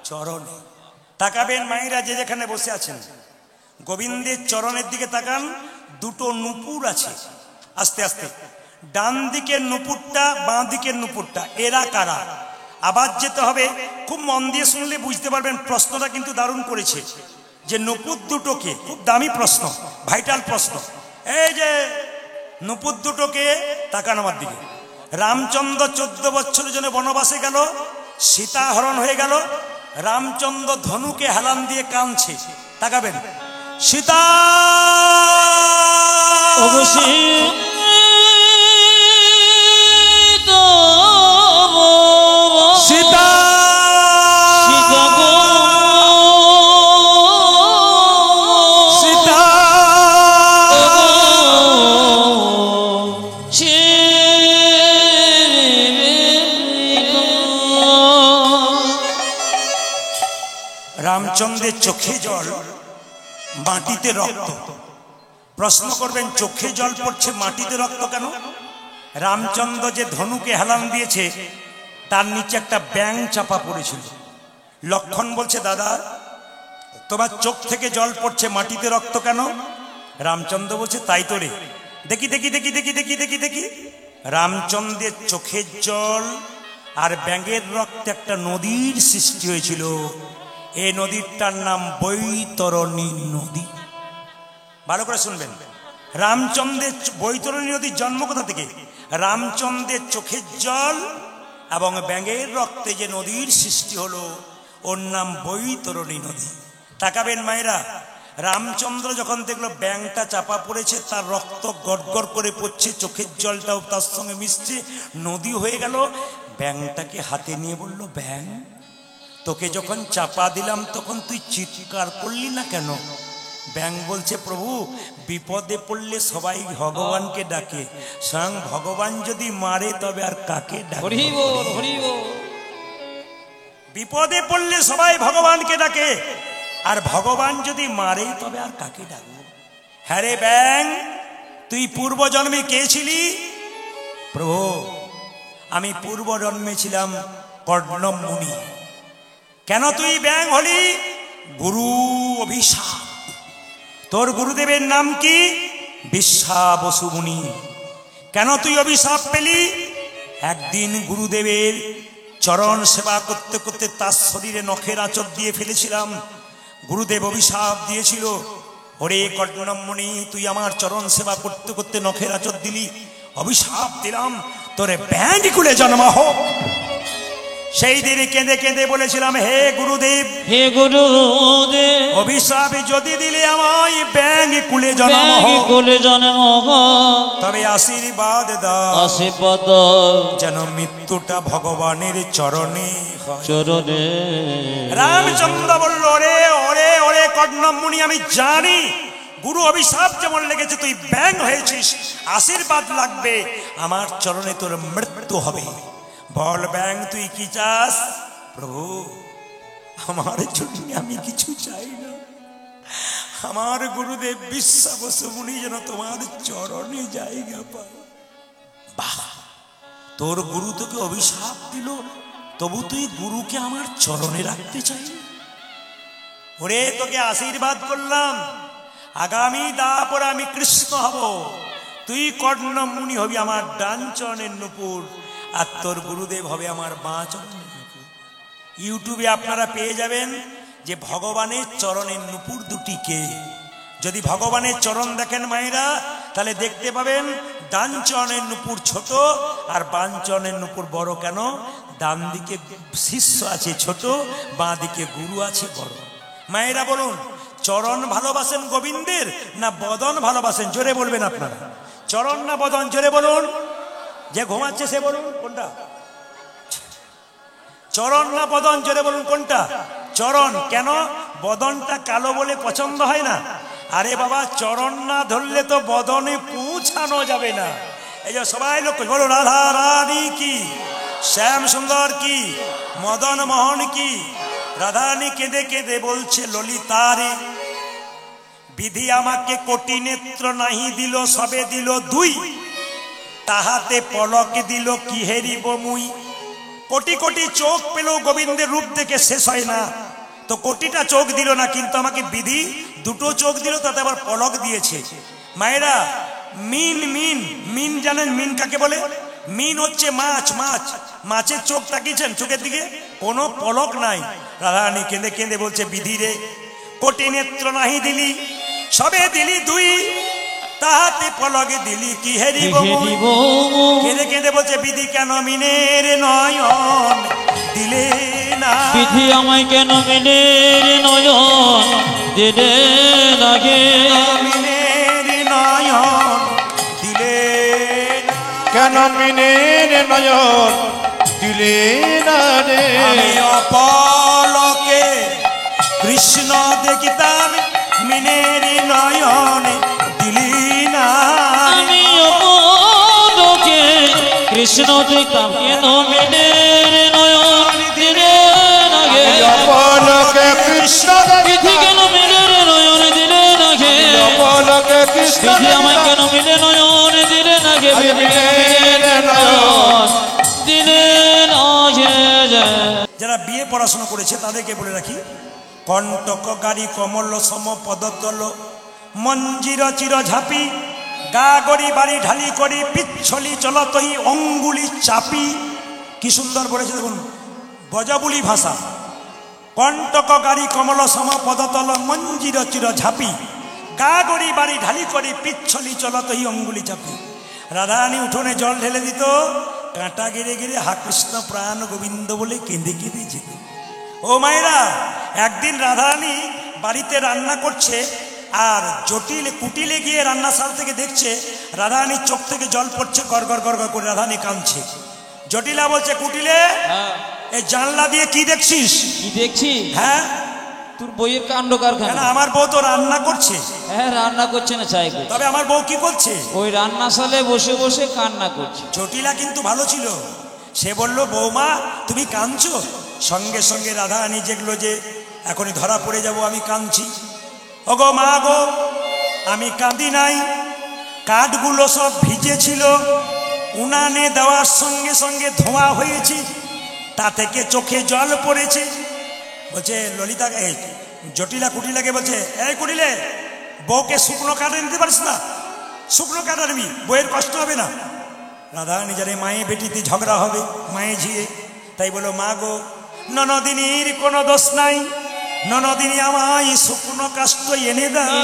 চরণে। তাকাবেন মায়েরা যে যেখানে বসে আছেন, গোবিন্দের চরণের দিকে তাকান, দুটো নুপুর আছে। আস্তে আস্তে ডান দিকের নুপুরটা, বাঁ দিকের নুপুরটা, এরা কারা? আবার যেতে হবে, খুব মন দিয়ে শুনলে বুঝতে পারবেন। প্রশ্নটা কিন্তু দারুণ করেছে যে নুপুর দুটোকে, খুব দামি প্রশ্ন, ভাইটাল প্রশ্ন। এই যে নুপুর দুটোকে, তাকান আমার দিকে। রামচন্দ্র 14 বছরের জন্য বনবাসে গেল, সীতা হরণ হয়ে গেল, রামচন্দ্র ধনুকে হেলান দিয়ে কাঁদছে। তাকাবেন, সীতা সীতা সীতা রামচন্দ্রের চোখে জল, মাটিতে রক্ত। প্রশ্ন করবেন চোখে জল পড়ছে, মাটিতে রক্ত কেন? রামচন্দ্র যে ধনুকে হেলান দিয়েছে তার নিচে একটা ব্যাঙ চাপা পড়েছিল। লক্ষণ বলছে দাদা তোমার চোখ থেকে জল পড়ছে, মাটিতে রক্ত কেন? রামচন্দ্র বলছে তাই তো রে, দেখি দেখি দেখি দেখি দেখি দেখি দেখি। রামচন্দ্রের চোখের জল আর ব্যাঙের রক্তে একটা নদীর সৃষ্টি হয়েছিল। এই নদীটার নাম বৈতরণী নদী। ভালো করে শুনবেন, রামচন্দ্রের বৈতরণী নদীর জন্ম কোথা থেকে? রামচন্দ্রের চোখের জল এবং ব্যাঙের রক্তে যে নদীর সৃষ্টি হলো, ওর নাম বৈতরণী নদী। তাকাবেন মায়েরা, রামচন্দ্র যখন দেখলো ব্যাঙটা চাপা পড়েছে, তার রক্ত গড়গড় করে পড়ছে, চোখের জলটাও তার সঙ্গে মিশছে, নদী হয়ে গেল। ব্যাঙটাকে হাতে নিয়ে বলল, ব্যাঙ তোকে যখন চাপা দিলাম তখন তুই চিৎকার করলি না কেন? ব্যাঙ বলছে প্রভু, বিপদে পড়লে সবাই ভগবানকে ডাকে, স্বয়ং ভগবান যদি মারে তবে আর কাকে ডাকে? বিপদে পড়লে সবাই ভগবানকে ডাকে, আর ভগবান যদি মারে তবে আর কাকে ডাকবো? হ্যাঁ রে ব্যাঙ, তুই পূর্ব জন্মে কে ছিলি? প্রভু আমি পূর্ব জন্মে ছিলাম কর্ণম মুনি। কেন তুই ব্যাঙ হলি? গুরু অভিশাপ। তোর গুরুদেবের নাম কি? বিশ্বাবসু মুনি। কেন তুই অভিশাপ পেলি? একদিন গুরুদেবের চরণ সেবা করতে করতে তার শরীরে নখের আঁচড় দিয়ে ফেলেছিলাম। গুরুদেব অভিশাপ দিয়েছিল, ওরে কর্ণম মুনি তুই আমার চরণ সেবা করতে করতে নখের আঁচড় দিলি, অভিশাপ দিলাম তোরে ব্যাঙ কুলে জন্ম হোক। সেই দিনে কেঁদে কেঁদে বলেছিলাম, হে গুরুদেব, হে গুরুদেব, অভিশাপ যদি দিলে আমায় ব্যাঙ কুলে জন্ম হোক, তবে আশীর্বাদ দাও, আশীর্বাদ যেন মৃত্যুটা ভগবানের চরণে চরণে। রামচন্দ্র বলল, ওরে ওরে ওরে কর্ণম মুনি, আমি জানি গুরু অভিশাপ যেমন লেগেছে, তুই ব্যাঙ হয়েছিস, আশীর্বাদ লাগবে, আমার চরণে তোর মৃত্যু হবে। বল ব্যাঙ তুই কি চাস? প্রভু আমার জন্য আমি কিছু চাই না, আমার গুরুদেব বিশ্বাবসু মুনি যেন তোমার চরণে জায়গা পায়। বাহ, তোর গুরু তোকে অভিশাপ দিল, তবু তুই গুরুকে আমার চরণে রাখতে চাই? ওরে তোকে আশীর্বাদ করলাম, আগামী দাপর আমি কৃষ্ণ হব, তুই কর্ণ মুনি হবি আমার ডান চরণের নূপুর, আর তোর গুরুদেব হবে আমার বাঁ চরণের নূপুর। ইউটিউবে আপনারা পেয়ে যাবেন যে ভগবানের চরণের নূপুর দুটিকে। যদি ভগবানের চরণ দেখেন মায়েরা, তাহলে দেখতে পাবেন ডান চরণের নূপুর ছোট আর বাম চরণের নূপুর বড়। কেন? ডান দিকে শিষ্য আছে ছোট, বাঁ দিকে গুরু আছে বড়। মায়েরা বলুন, চরণ ভালোবাসেন গোবিন্দের না বদন ভালোবাসেন? জোরে বলবেন আপনারা, চরণ না বদন? জোরে বলুন। যে ঘুমাচ্ছে সে বলুন কোনটা, চরণ না বদন? জোরে বলুন কোনটা? চরণ। কেন? বদনটা কালো বলে পছন্দ হয় না। আরে বাবা, চরণ না ধরলে তো বদনে পৌঁছানো যাবে না। এই যে সবাই লোক বলো রাধা রানী কি, শ্যাম সুন্দর কি, মদন মোহন কি। রাধারানী কেঁদে কেঁদে বলছে ললিতারে, বিধি আমাকে কোটি নেত্র নাহি দিল, সবে দিল দুই, তাহাতে পলক দিল কি হেরিব মুই। কোটি কোটি চোখ পেলেও গোবিন্দের রূপ দেখে শেষ হয় না, তো কোটিটা চোখ দিল না, কিন্তু আমাকে বিধি দুটো চোখ দিল, তাতে আবার পলক দিয়েছে। মায়েরা, মিন মিন মিন জানেন মিন কাকে বলে? মিন হচ্ছে মাছ। মাছ, মাছের চোখ তাকিয়েছেন, চোখের দিকে কোনো পলক নাই। রাধারানী কেঁদে কেঁদে বলছে বিধি রে, কোটি নেত্র নাহি দিলি, সবে দিলি দুই, তাহাতে পলকে দিলি কি হেরিব। কেঁদে কেঁদে বলছে বিধি কেন মিনের নয়ন দিলে না, বিধি আমায় কেন মিনের নয়ন দিলে লাগে, মিনের নয়ন দিলে না। কেন মিনের নয়ন দিলে না রে। আমি অপলকে কৃষ্ণ দেখিতাম, মিনের নয়ন দিলি না। আমি অপলকে কৃষ্ণ দেখতাম, কেন মিনের নয়ন দিলে লাগে, অপলকে কৃষ্ণ বিধি কেন মিনের নয়ন দিলে লাগে, অপলকে কৃষ্ণ বিধি আমায় কেন মিলে নয়ন দিলে লাগে, বিধি কেন মিলে নয়ন দিলে লাগে। যারা বিয়ে পড়াশোনা করেছে তাদেরকে বলে রাখি, কণ্টক গাড়ি কমল সম পদতল, মঞ্জির চির ঝাপি, গা গড়ি বাড়ি ঢালি করি, পিচ্ছলি চলতই অঙ্গুলি চাপি। কি সুন্দর বলেছে দেখুন, বজবুলি ভাষা। কণ্টক গাড়ি কমল সম পদতল, মঞ্জির চির ঝাপি, গা গড়ি বাড়ি ঢালি করি, পিচ্ছলি চলতই অঙ্গুলি চাপি। রাধারানী উঠোনে জল ঢেলে দিত, কাঁটা গেড়ে গেড়ে হা কৃষ্ণ প্রাণ গোবিন্দ বলে কেঁদে কেঁদে যেত। ও মায়েরা, একদিন রাধারানী বাড়িতে রান্না করছে, আর জটিল কুটিলে গিয়ে রান্নাশাল থেকে দেখছে রাধারানীর চোখ থেকে জল পড়ছে, গড় গড় গড় গড় করে রাধারানী কাঁদছে। জটিলা বলছে কুটিলে, এই জানলা দিয়ে কি দেখছিস? কি দেখছি? হ্যাঁ, তোর বইয়ের কাণ্ড কারখানা। কেন? আমার বউ তো রান্না করছে। হ্যাঁ, রান্না করছে না চাই, তবে আমার বউ কি করছে? ওই রান্নাশালে বসে বসে কান্না করছে। জটিলা কিন্তু ভালো ছিল, সে বলল বৌমা তুমি কাঁদছো? সঙ্গে সঙ্গে রাধারানী যেগুলো যে এখনই ধরা পড়ে যাব আমি কাঁদছি। ওগো মা গো, আমি কাঁদি নাই, কাঠগুলো সব ভিজেছিল, উনানে দেওয়ার সঙ্গে সঙ্গে ধোঁয়া হয়েছে, তা থেকে চোখে জল পড়েছে। বলছে ললিতা, জটিলা কুটিলাকে বলছে, এই কুটিলে, বউকে শুকনো কাঠে নিতে পারিস না? শুকনো কাঠ আনবি, বউয়ের কষ্ট হবে না। রাধারানী জানে মায়ে বেটিতে ঝগড়া হবে, মায়ে ঝিয়ে, তাই বলো মা গো, ননদিনীর কোনো দোষ নাই, ননদিনী আমায় শুকনো কাষ্ঠ এনে দেয়,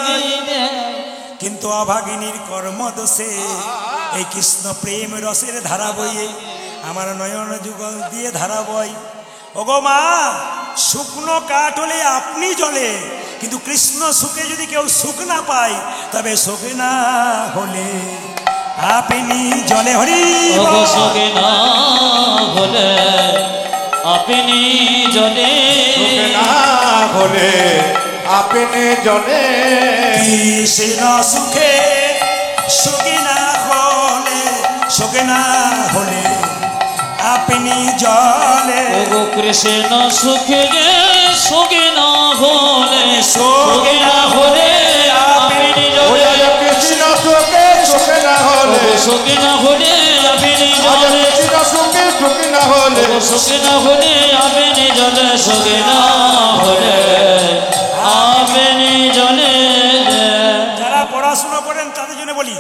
কিন্তু অভাগিনীর কর্মদোষে এই কৃষ্ণ প্রেম রসের ধারা বইয়ে আমার নয়ন যুগল দিয়ে ধারা বই। ওগো মা, শুকনো কাঠ হলে আপনি জ্বলে, কিন্তু কৃষ্ণ সুখে যদি কেউ সুখ না পায়, তবে সুখে না হলে আপনি জলে। হরি সুখে না হলে আপনি জলে, সুখে না হলে আপনি জলে, কৃষ্ণ সুখে সুখে না হলে, সুখে না হলে আপনি জলে। ওগো কৃষ্ণ সুখে গে সুখে না হলে, সুখে না হলে আপনি জলে, কৃষ্ণ সুখে সুখে না হলে, সুখে না হলে আপনি জলে, কৃষ্ণ সুখে সুখে না হলে, সুখে না হলে আপনি জলে, সুখে না হলে পড়াশোনা করেন তাদের জন্য বলি,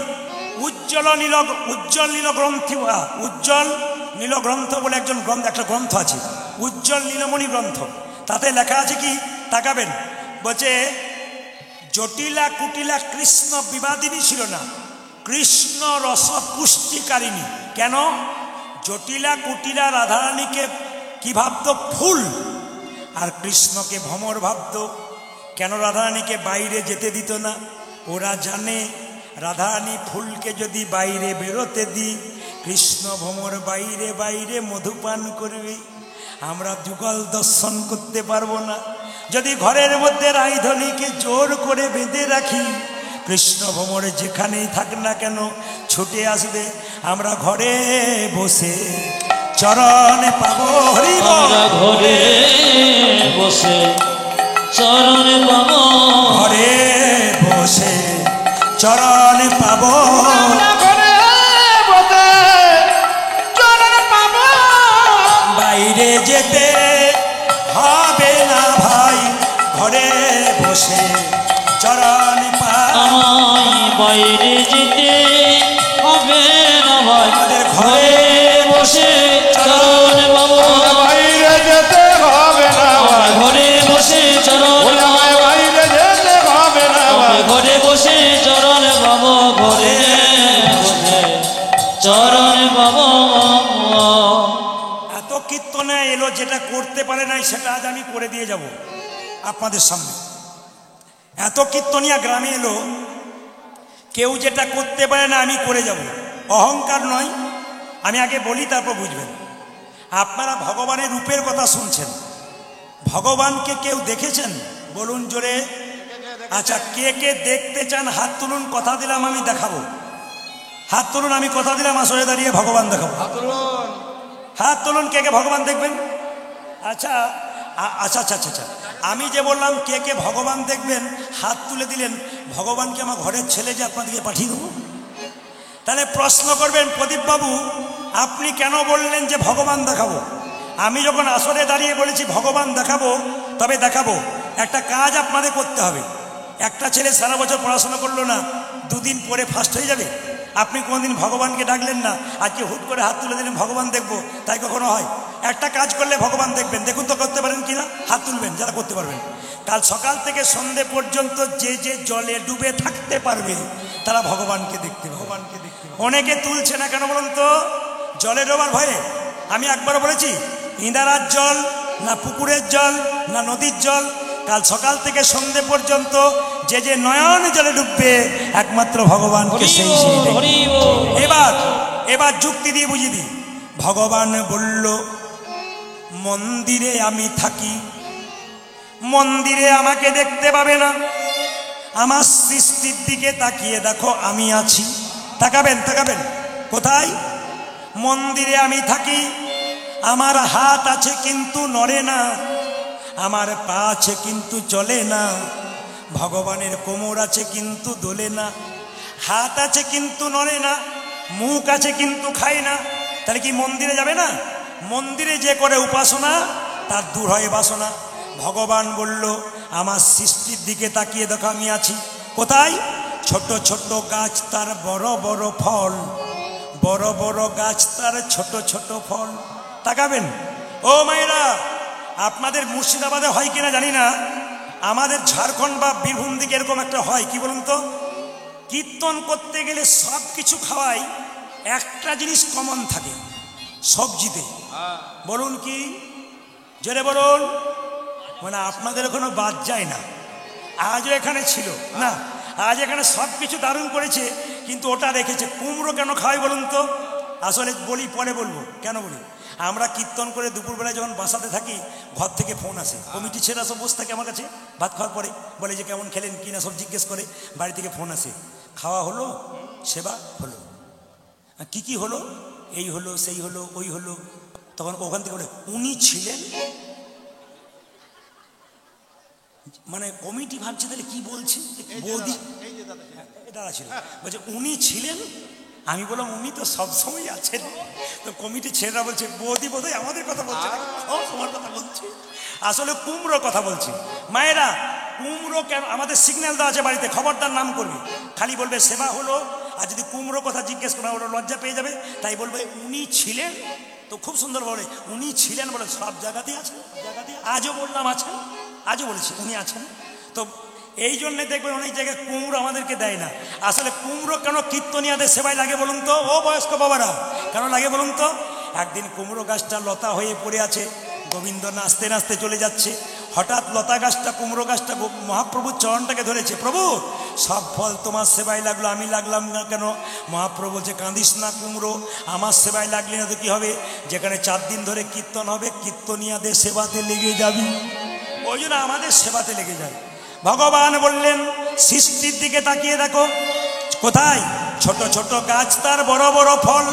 উজ্জ্বল নীল গ্রন্থ, উজ্জ্বল নীল গ্রন্থ বলে একটা গ্রন্থ আছে, উজ্জ্বল নীলমণি গ্রন্থ। তাতে লেখা আছে কি, তাকাবেন, বলছে জটিলা কুটিলা কৃষ্ণ বিবাদিনী ছিল না, কৃষ্ণ রস পুষ্টিকারিণী। কেন? জটিলা কুটিলা রাধারানীকে কি ভাবত? ফুল। আর কৃষ্ণকে ভ্রমর ভাবত। কেন রাধারানীকে বাইরে যেতে দিত না? ওরা জানে রাধারানী ফুলকে যদি বাইরে বেরোতে দিই, কৃষ্ণ ভ্রমর বাইরে বাইরে মধুপান করবে, আমরা যুগল দর্শন করতে পারবো না। যদি ঘরের মধ্যে রাইধনীকে জোর করে বেঁধে রাখি, কৃষ্ণ ভ্রমরে যেখানেই থাক না কেন ছুটে আসবে। আমরা ঘরে বসে চরণে পাবো হরি বল। আমরা ঘরে বসে চরণে পাবো, ঘরে বসে চরণে পাবো। আমরা ঘরে বসে চরণ পাবো। বাইরে যেতে হবে না ভাই, ঘরে বসে চরণ পাবো। আমায় বাইরে যেতে হবে না ভাই, আমাদের ঘরে বসে চরণ পাবো। আমরা বাইরে যেতে হবে না ভাই, ঘরে বসে চরণ ওই আমায় বাইরে যেতে হবে না ভাই। ঘরে বসে চরণ পাবো, ঘরে বসে চরণ পাবো। এত কীর্তনে এলো, যেটা করতে পারে নাই সেটা আজ আমি করে দিয়ে যাব আপনাদের সামনে। এত কীর্তনিয়া গ্রামে এলো, কেউ যেটা করতে পারে না আমি করে যাব। অহংকার নয়, আমি আগে বলি তারপর বুঝবেন। আপনারা ভগবানের রূপের কথা শুনছেন, ভগবানকে কেউ দেখেছেন? বলুন জোরে। আচ্ছা, কে কে দেখতে চান হাত তুলুন, কথা দিলাম আমি দেখাবো। হাত তুলুন, আমি কথা দিলাম আসরে দাঁড়িয়ে ভগবান দেখাবো। হাত তুলুন, কে কে ভগবান দেখবেন? আচ্ছা আচ্ছা আচ্ছা আচ্ছা, আমি যে বললাম কে কে ভগবান দেখবেন, হাত তুলে দিলেন। ভগবানকে আমার ঘরের ছেলে যে আপনাদেরকে পাঠিয়ে দেবো? তাহলে প্রশ্ন করবেন, প্রদীপবাবু আপনি কেন বললেন যে ভগবান দেখাবো? আমি যখন আসরে দাঁড়িয়ে বলেছি ভগবান দেখাবো, তবে দেখাবো। একটা কাজ আপনাদের করতে হবে। একটা ছেলে সারা বছর পড়াশোনা করলো না, দুদিন পরে ফার্স্ট হয়ে যাবে? আপনি কোনোদিন ভগবানকে ডাকলেন না, আজকে হুট করে হাত তুলে দিলেন ভগবান দেখবো, তাই কখনো হয়? একটা কাজ করলে ভগবান দেখবেন, দেখুন তো করতে পারেন কিনা, হাত তুলবেন যারা করতে পারবেন। কাল সকাল থেকে সন্ধে পর্যন্ত যে যে জলে ডুবে থাকতে পারবে তারা ভগবানকে দেখতে পাবে। অনেকে তুলছে না কেন বলুন তো? জলে ডোবার ভয়ে। আমি একবার বলেছি, ইঁদারার জল না পুকুরের জল না নদীর জল, কাল সকাল থেকে সন্ধে পর্যন্ত যে যে নয়ন জলে ডুববে একমাত্র ভগবানকে সেই সেই দেখবে। এবার যুক্তি দিয়ে বুঝিয়ে দিই। ভগবান বলল, মন্দিরে আমি থাকি, মন্দিরে আমাকে দেখতে পাবে না। আমার সৃষ্টির দিকে তাকিয়ে দেখো, আমি আছি। তাকাবেন তাকাবেন, কোথায়? মন্দিরে আমি থাকি, আমার হাত আছে কিন্তু নড়ে না, আমার পা আছে কিন্তু চলে না, ভগবানের কোমর আছে কিন্তু দোলে না, হাত আছে কিন্তু নড়ে না, মুখ আছে কিন্তু খায় না। তাহলে কি মন্দিরে যাবে না? মন্দিরে যে করে উপাসনা তার দূর হয় বাসনা। ভগবান বলল, আমার সৃষ্টির দিকে তাকিয়ে দেখো, আমি আছি। কোথায়? ছোট ছোট গাছ তার বড় বড় ফল, বড় বড় গাছ তার ছোট ছোট ফল। তাকাবেন ও মায়েরা, আপনাদের মুর্শিদাবাদে হয় কিনা জানি না, আমাদের ঝাড়খণ্ড বা বীরভূম দিকে এরকম একটা হয়, কি বলুন তো? কীর্তন করতে গেলে সব কিছু খাওয়াই, একটা জিনিস কমন থাকে সবজিতে। বলুন কি? জোরে বলুন। মানে আপনাদের এখনো বাদ যায় না, আজও এখানে ছিল না, আজ এখানে সব কিছু দারুণ করেছে, কিন্তু ওটা রেখেছে। কুমড়ো কেন খাওয়াই বলুন তো? আসলে বলি, পরে বলবো কেন বলি। আমরা কীর্তন করে দুপুরবেলায় যখন বাসাতে থাকি, ঘর থেকে ফোন আসে, কমিটি ছেলেরা সব বসে থাকে আমার কাছে ভাত খাওয়ার পরে, বলে যে কেমন খেলেন কি না সব জিজ্ঞেস করে। বাড়ি থেকে ফোন আসে, খাওয়া হলো, সেবা হলো, কি কি হলো, এই হলো সেই হলো ওই হলো। তখন ওখান থেকে বলে, উনি ছিলেন, মানে কমিটি ভাবছে তাহলে কি বলছে, বৌদি দাদা ছিল, বলছে উনি ছিলেন। আমি বললাম উনি তো সবসময় আছেন। তো কমিটি ছেলেরা বলছে, বৌদি বোধহয় আমাদের কথা বলছে, তোমার কথা বলছে। আসলে কুমড়োর কথা বলছি। মায়েরা, কুমড়ো কেন আমাদের সিগন্যাল দেওয়া আছে বাড়িতে, খবরদার নাম করবি, খালি বলবে সেবা হলো। আর যদি কুমড়ো কথা জিজ্ঞেস করা ওরা লজ্জা পেয়ে যাবে, তাই বলবে উনি ছিলেন। তো খুব সুন্দর বলে উনি ছিলেন, বলে সব জায়গাতেই আছেন, জায়গাতেই আজও বললাম আছেন, আজও বলেছি উনি আছেন। তো এই জন্যে দেখবেন অনেক জায়গায় কুমড়ো আমাদেরকে দেয় না। আসলে কুমড়ো কেন কীর্তনিয়াদের সেবায় লাগে বলুন তো, ও বয়স্ক বাবারা, কেন লাগে বলুন তো? একদিন কুমড়ো গাছটা লতা হয়ে পড়ে আছে, গোবিন্দ নাচতে নাচতে চলে যাচ্ছে, হঠাৎ লতা গাছটা কুমড়ো গাছটা মহাপ্রভুর চরণটাকে ধরেছে, প্রভু সব ফল তোমার সেবায় লাগলো, আমি লাগলাম না কেন? মহাপ্রভু বলছে, কাঁদিস না কুমড়ো, আমার সেবায় লাগলে না তো কি হবে? যেখানে 4 দিন ধরে কীর্তন হবে, কীর্তনিয়াদের সেবাতে লেগে যাবি, ওই জন্য আমাদের সেবাতে লেগে যায়। ভগবান বললেন সৃষ্টির দিকে তাকিয়ে দেখো, কোথায় ছোট ছোট গাছ তার বড় বড় ফল,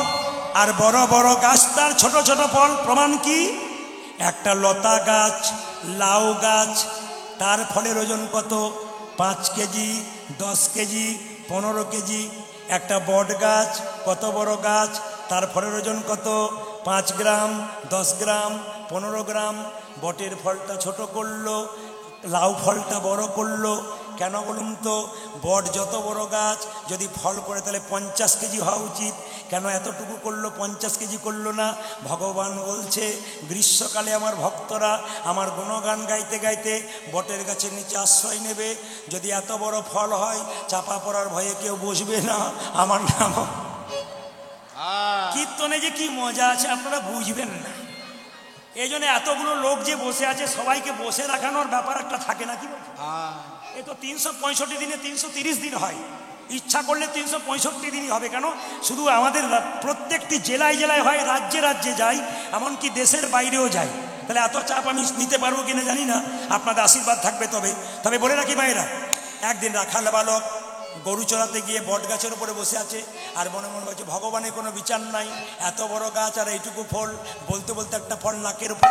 আর বড় বড় গাছ তার ছোট ছোট ফল। প্রমাণ কি? একটা লতা গাছ, লাউ গাছ, তার ফলের ওজন কত? 5 কেজি, 10 কেজি, 15 কেজি। একটা বট গাছ, কত বড় গাছ, তার ফলের ওজন কত? 5 গ্রাম, 10 গ্রাম, 15 গ্রাম। বটের ফলটা ছোট করলো, লাউ ফলটা বড় করলো, কেন বলুন তো? বট যত বড় গাছ, যদি ফল করে তাহলে 50 কেজি হওয়া উচিত, কেন এতটুকু করলো, 50 কেজি করলো না? ভগবান বলছে গ্রীষ্মকালে আমার ভক্তরা আমার গুণগান গাইতে গাইতে বটের গাছের নিচে আশ্রয় নেবে, যদি এত বড় ফল হয় চাপা পড়ার ভয়ে কেউ বসবে না আমার নাম। কীর্তনে যে কি মজা আছে আপনারা বুঝবেন না। এই জন্য এতগুলো লোক যে বসে আছে, সবাইকে বসে রাখানোর ব্যাপার একটা থাকে না, কি বলছে? এ তো 365 দিনে 330 দিন হয়, ইচ্ছা করলে 365 দিনই হবে। কেন? শুধু আমাদের প্রত্যেকটি জেলায় জেলায় হয়, রাজ্যে রাজ্যে যায়, এমনকি দেশের বাইরেও যায়। তাহলে এত চাপ আমি নিতে পারবো কিনা জানি না, আপনাদের আশীর্বাদ থাকবে। তবে বলে রাখি ভাইরা, একদিন রাখাল বালক গরু চড়াতে গিয়ে বট গাছের উপরে বসে আছে, আর মনে মনে বলছে ভগবানের কোনো বিচার নাই, এত বড় গাছ আর এইটুকু ফল। বলতে বলতে একটা ফল নাকের উপর,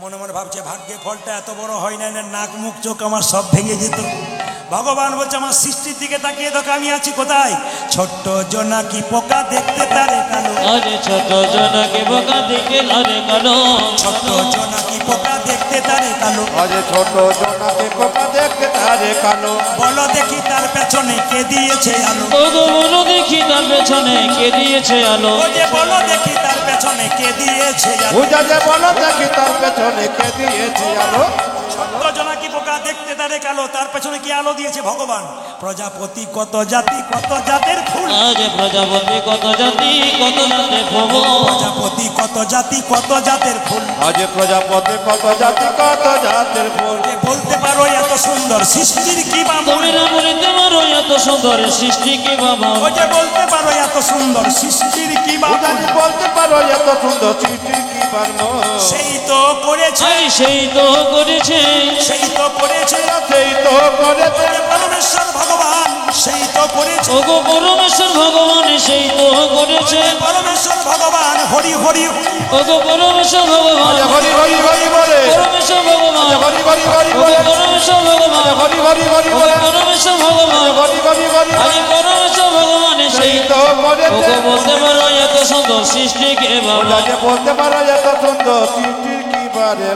মনে মনে ভাবছে ভাগ্যে ফলটা এত বড় হয় না, নাক মুখ চোখ আমার সব ভেঙে যেত। ভগবান বলছে আমার সৃষ্টির দিকে তাকিয়ে দেখো আমি আছি কোথায়। ছোট্ট জোনাকি পোকা দেখতে তারে কালো, আরে ছোট জোনাকি পোকা দেখতে তারে কালো, ছোট্ট জোনাকি পোকা দেখতে তারে কালো, আরে ছোট জোনাকি পোকা দেখতে তারে কালো। বলো দেখি তার পেছনে কে দিয়েছে আলো, ওগো বলো দেখি তার পেছনে কে দিয়েছে আলো, ও যে বলো দেখি তার পেছনে কে দিয়েছে আলো, বুঝা যে বলো দেখি তার পেছনে কে দিয়েছে আলো। ছোট্ট জোনাকি পোকা দেখতে তারে কালো, তার পেছনে কি আলো দিয়েছে ভগবান? প্রজাপতি কত জাতি কত জাতের ফুল, আজ প্রজাপতি কত জাতি কত জাতের ফুল, প্রজাপতি কত জাতি কত জাতের ফুল। আজ প্রজাপতি কত জাতি কত জাতের ফুল। যে বলতে পারো এত সুন্দর সৃষ্টির কি বাবা, তুমি না বলিতে পারো এত সুন্দর সৃষ্টি কি বাবা, ও যে বলতে পারো এত সুন্দর সৃষ্টির কি বাবা, বুঝা যে বলতে পারো এত সুন্দর সৃষ্টির কি বার্ম। সেই তো করেছে, আই সেই তো করেছে, সেই তো করেছে, সেই তো করেছে পরমেশ্বর ভগবান, সেই তো করেছে, ওগো পরমেশ্বর ভগবান সেই তো করেছে, পরমেশ্বর ভগবান হরি হরি, ওগো পরমেশ্বর ভগবান, হরি হরি হরি বলে, পরমেশ্বর ভগবান, হরি হরি হরি ওগো বলে, পরমেশ্বর ভগবান, হরি হরি হরি ওগো বলে, পরমেশ্বর ভগবান, হরি হরি হরি আজ পরমেশ্বর ভগবান সেই সেই তো করেছে। ওগো বলতে পারো এত সুন্দর সৃষ্টি কে বাবা, বুঝা যে বলতে পারো এত সুন্দর সৃষ্টির কি বারে।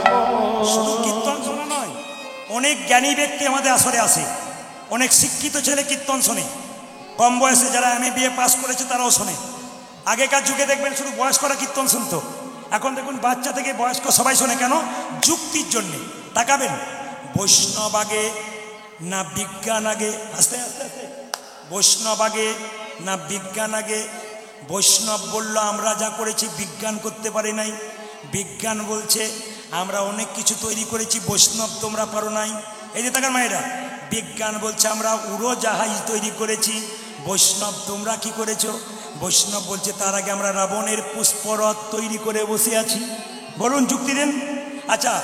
শুধু কীর্তন শোনা নয়, অনেক জ্ঞানী ব্যক্তি আমাদের আসরে আসে, অনেক শিক্ষিত ছেলে কীর্তন শোনে, কম বয়সে যারা MA পাস করেছে তারাও শোনে। আগেকার যুগে দেখবেন শুধু বয়স্করা কীর্তন শুনতো, এখন দেখুন বাচ্চা থেকে বয়স্ক সবাই শোনে। কেন? যুক্তির জন্যে। তাকাবেন, বৈষ্ণব আগে না বিজ্ঞান আগে? আস্তে আস্তে আস্তে, বৈষ্ণব আগে না বিজ্ঞান আগে? বৈষ্ণব বলল আমরা যা করেছি বিজ্ঞান করতে পারি নাই, বিজ্ঞান বলছে আমরা অনেক কিছু তৈরি করেছি, বৈষ্ণব তোমরা পারো নাই। এই যে তাকার মায়েরা, বিজ্ঞান বলছে আমরা উড়োজাহাজ তৈরি করেছি, বৈষ্ণব তোমরা কি করেছো? বৈষ্ণব বলছে তার আগে আমরা রাবণের পুষ্পরথ তৈরি করে বসে আছি। বলুন যুক্তি দেন। আচ্ছা,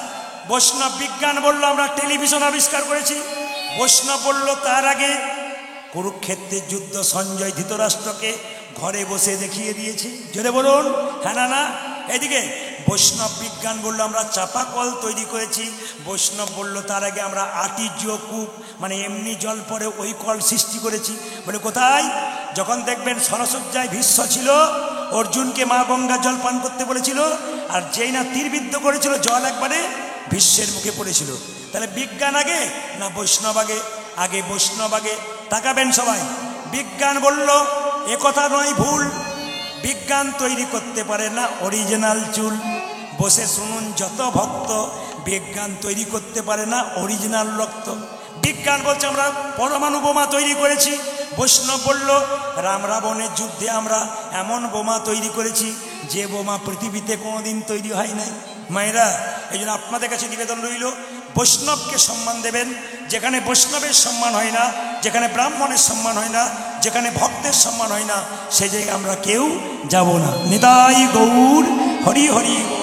বৈষ্ণব বিজ্ঞান বলল আমরা টেলিভিশন আবিষ্কার করেছি, বৈষ্ণব বলল তার আগে কুরুক্ষেত্রের যুদ্ধ সঞ্জয় ধৃতরাষ্ট্রকে ঘরে বসে দেখিয়ে দিয়েছে। জোরে বলুন হ্যাঁ না না। এদিকে বৈষ্ণব বিজ্ঞান বলল আমরা চাপা কল তৈরি করেছি, বৈষ্ণব বলল তার আগে আমরা আর্টিজিও কূপ, মানে এমনি জল পরে ওই কল সৃষ্টি করেছি। বলে কোথায়? যখন দেখবেন সরসজ্জায় ভীষ্ম ছিল, অর্জুনকে মা গঙ্গা জল পান করতে বলেছিল, আর যেই না তীরবিদ্ধ করেছিল জল একবারে ভীষ্মের মুখে পড়েছিল। তাহলে বিজ্ঞান আগে না বৈষ্ণব আগে? আগে বৈষ্ণব আগে। তাকাবেন সবাই। বিজ্ঞান বলল এ কথা নয়, ভুল। বিজ্ঞান তৈরি করতে পারে না অরিজিনাল চুল। বসে শুনুন যত ভক্ত, বিজ্ঞান তৈরি করতে পারে না অরিজিনাল রক্ত। বিজ্ঞান বলছে আমরা পরমাণু বোমা তৈরি করেছি। বৈষ্ণব বলল রাম রাবণের যুদ্ধে আমরা এমন বোমা তৈরি করেছি যে বোমা পৃথিবীতে কোনোদিন তৈরি হয় নাই। মায়েরা, এই জন্য আপনাদের কাছে নিবেদন রইল, বৈষ্ণবকে সম্মান দেবেন। যেখানে বৈষ্ণবের সম্মান হয় না, যেখানে ব্রাহ্মণের সম্মান হয় না, যেখানে ভক্তের সম্মান হয় না, সেই জায়গায় আমরা কেউ যাব না। নিতাই গৌর হরি হরি।